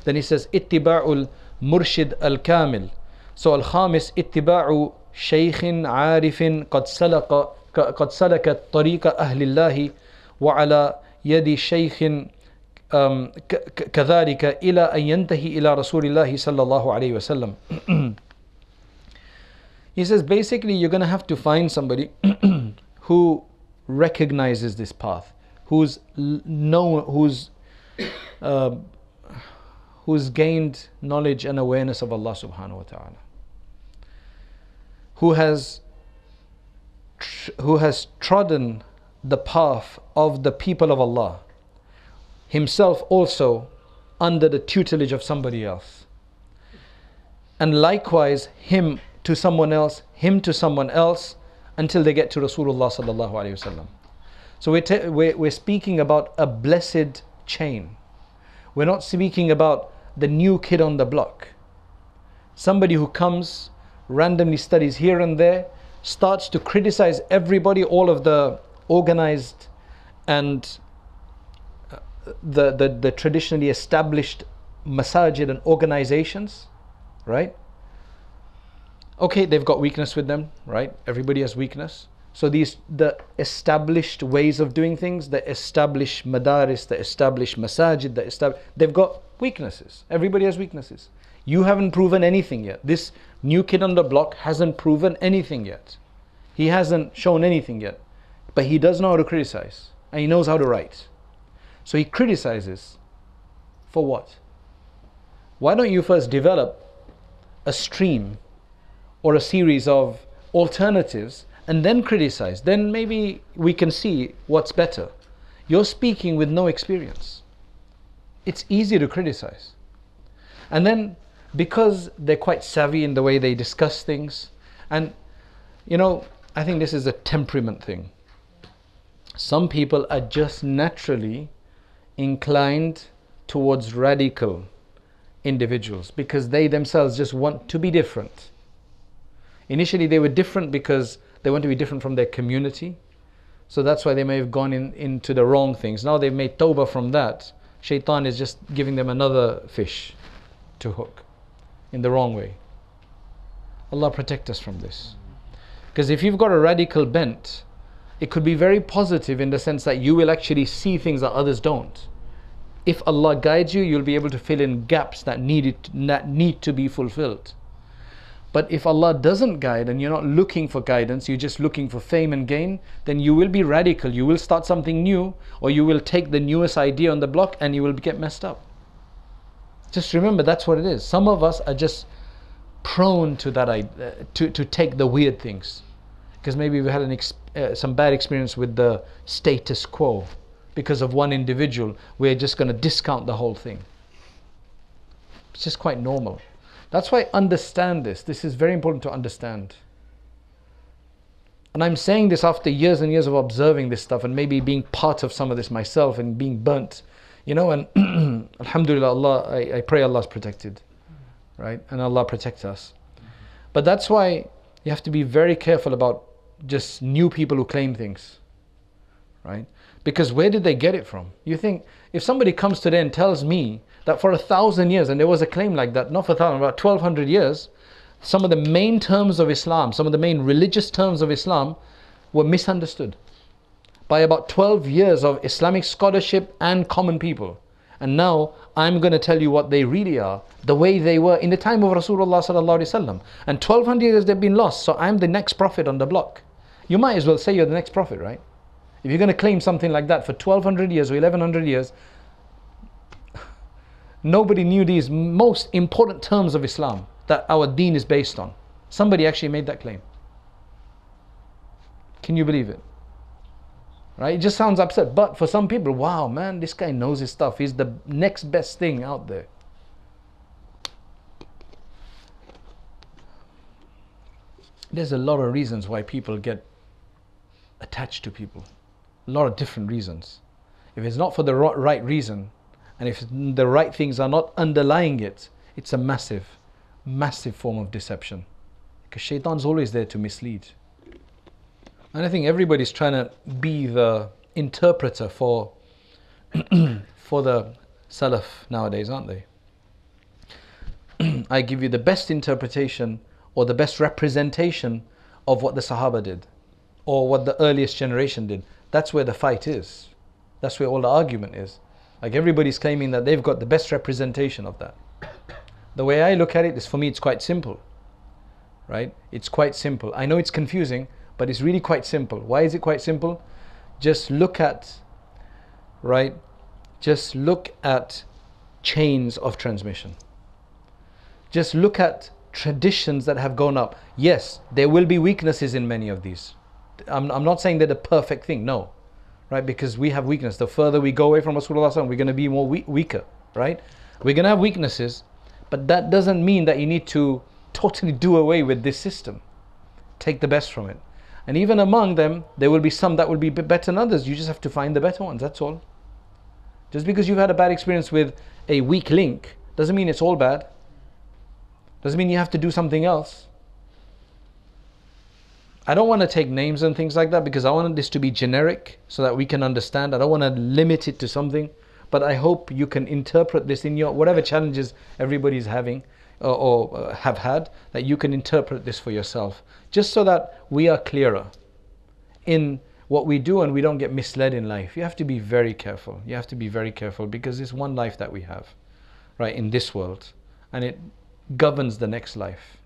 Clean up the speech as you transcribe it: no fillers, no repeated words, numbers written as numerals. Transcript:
Then he says, ittiba'ul murshid al-kamil. So al-khamis, ittiba'u shaykhin arifin قد سلك طريق أهل الله وعلى يد شيخ كذلك إلى أن ينتهي إلى رسول الله صلى الله عليه وسلم. He says basically you're going to have to find somebody who recognizes this path, who's gained knowledge and awareness of Allah subhanahu wa ta'ala, who has trodden the path of the people of Allah, himself also under the tutelage of somebody else, and likewise him to someone else, him to someone else, until they get to Rasulullah sallallahu alaihi wasallam. So we're speaking about a blessed chain. We're not speaking about the new kid on the block, somebody who comes, randomly studies here and there, starts to criticize everybody, all of the organized and the traditionally established masajid and organizations, right? Okay, they've got weakness with them, right? Everybody has weakness. So the established ways of doing things, the established madaris, the established masajid, they've got weaknesses. Everybody has weaknesses. You haven't proven anything yet. This new kid on the block hasn't proven anything yet. He hasn't shown anything yet. But he does know how to criticize. And he knows how to write. So he criticizes. For what? Why don't you first develop a stream or a series of alternatives and then criticize? Then maybe we can see what's better. You're speaking with no experience. It's easy to criticize. And then because they're quite savvy in the way they discuss things, and I think this is a temperament thing. Some people are just naturally inclined towards radical individuals because they themselves just want to be different. Initially they were different because they want to be different from their community. So that's why they may have gone into the wrong things. Now they've made tawbah from that. Shaitan is just giving them another fish to hook in the wrong way. Allah protect us from this. Because if you've got a radical bent, it could be very positive in the sense that you will actually see things that others don't. If Allah guides you, you'll be able to fill in gaps that need to be fulfilled. But if Allah doesn't guide and you're not looking for guidance, you're just looking for fame and gain, then you will be radical. You will start something new, or you will take the newest idea on the block and you will get messed up. Just remember, that's what it is. Some of us are just prone to that, to take the weird things, because maybe we had some bad experience with the status quo because of one individual. We're just going to discount the whole thing. It's just quite normal. That's why understand this. This is very important to understand. And I'm saying this after years and years of observing this stuff and maybe being part of some of this myself and being burnt, and alhamdulillah, I pray Allah's protected, right? And Allah protects us. But that's why you have to be very careful about just new people who claim things, right? Because where did they get it from? You think, if somebody comes today and tells me that for 1,000 years, and there was a claim like that, not for 1,000, about 1,200 years, some of the main terms of Islam, some of the main religious terms of Islam were misunderstood by about 12 years of Islamic scholarship and common people. And now I'm going to tell you what they really are, the way they were in the time of Rasulullah sallallahu alaihi wasallam. And 1,200 years they've been lost, so I'm the next prophet on the block. You might as well say you're the next prophet, right? If you're going to claim something like that for 1,200 years or 1,100 years, nobody knew these most important terms of Islam that our deen is based on. Somebody actually made that claim. Can you believe it? Right? It just sounds absurd. But for some people, wow, man, this guy knows his stuff. He's the next best thing out there. There's a lot of reasons why people get attached to people. A lot of different reasons. If it's not for the right reason, and if the right things are not underlying it, it's a massive, massive form of deception. Because shaitan's always there to mislead. And I think everybody's trying to be the interpreter for the Salaf nowadays, aren't they? I give you the best interpretation or the best representation of what the Sahaba did or what the earliest generation did. That's where the fight is. That's where all the argument is. Like everybody's claiming that they've got the best representation of that. The way I look at it is, for me, it's quite simple. Right? It's quite simple. I know it's confusing, but it's really quite simple. Why is it quite simple? Just look at, right? Just look at chains of transmission. Just look at traditions that have gone up. Yes, there will be weaknesses in many of these. I'm not saying they're the perfect thing, no. Right? Because we have weakness. The further we go away from Rasulullah, we're going to be more weaker. Right? We're going to have weaknesses, but that doesn't mean that you need to totally do away with this system. Take the best from it. And even among them, there will be some that will be better than others. You just have to find the better ones, that's all. Just because you've had a bad experience with a weak link doesn't mean it's all bad. Doesn't mean you have to do something else. I don't want to take names and things like that because I want this to be generic so that we can understand. I don't want to limit it to something, but I hope you can interpret this in your whatever challenges everybody's having or have had, that you can interpret this for yourself, just so that we are clearer in what we do and we don't get misled in life. You have to be very careful. You have to be very careful because it's one life that we have, right, in this world, and it governs the next life.